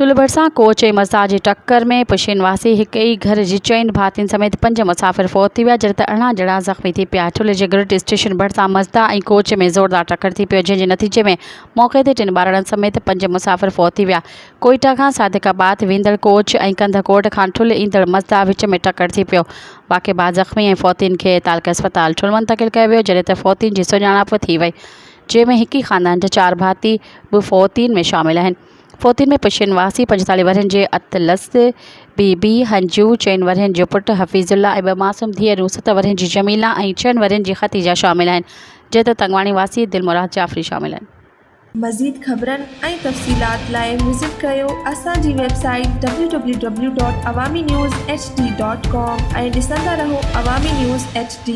ठुल भरिसां कोच ऐं मज़दा जी टक्कर में पुशीन वासी हिक ई घर जी 4 भातियुनि समेत 5 मुसाफ़िर फ़ौत थी विया, जॾहिं त 18 ॼणा ज़ख़्मी थी पिया। ठुल जे ग्रिड स्टेशन भरिसां मज़दा ऐं कोच में ज़ोरदार टक्कर थी पियो, जंहिं जे नतीजे में मौक़े ते 3 ॿारनि समेत 5 मुसाफ़िर फ़ौत थी विया। कोयटा खां सादिकाबाद वेंदड़ कोच ऐं कंधकोट खां ठुल ईंदड़ मज़दा विच में टक्कर थी पियो। वाक़े बाद ज़ख़्मी ऐं फ़ौतियुनि खे तालक अस्पताल ठुल मुंतक़िल कयो वियो, जॾहिं त फ़ौतियुनि जी सुञाणप थी वई, जंहिंमें हिक ई ख़ानदान जा 4 भाती बि फ़ौतियुनि में शामिल आहिनि। फ़ौतियुनि में पुशीन वासी 45 वरहनि जे अतलस बीबी हंजू, 4 वरहनि जो पुटु हफ़ीज़ुल्ला ऐं 2 मासूम धीअरूं 7 वरहनि जी जमीला ऐं 6 वरहनि जी ख़तीजा शामिल आहिनि, जंहिं त तंगवाणी वासी दिलमुराद जाफ़री शामिल आहिनि। मज़ीद ख़बरनि ऐं तफ़सीलात लाइ विज़िट कयो असांजी वेबसाइट www.awamiNewsHD.com ऐं ॾिसंदा रहो अवामी न्यूज़ HD।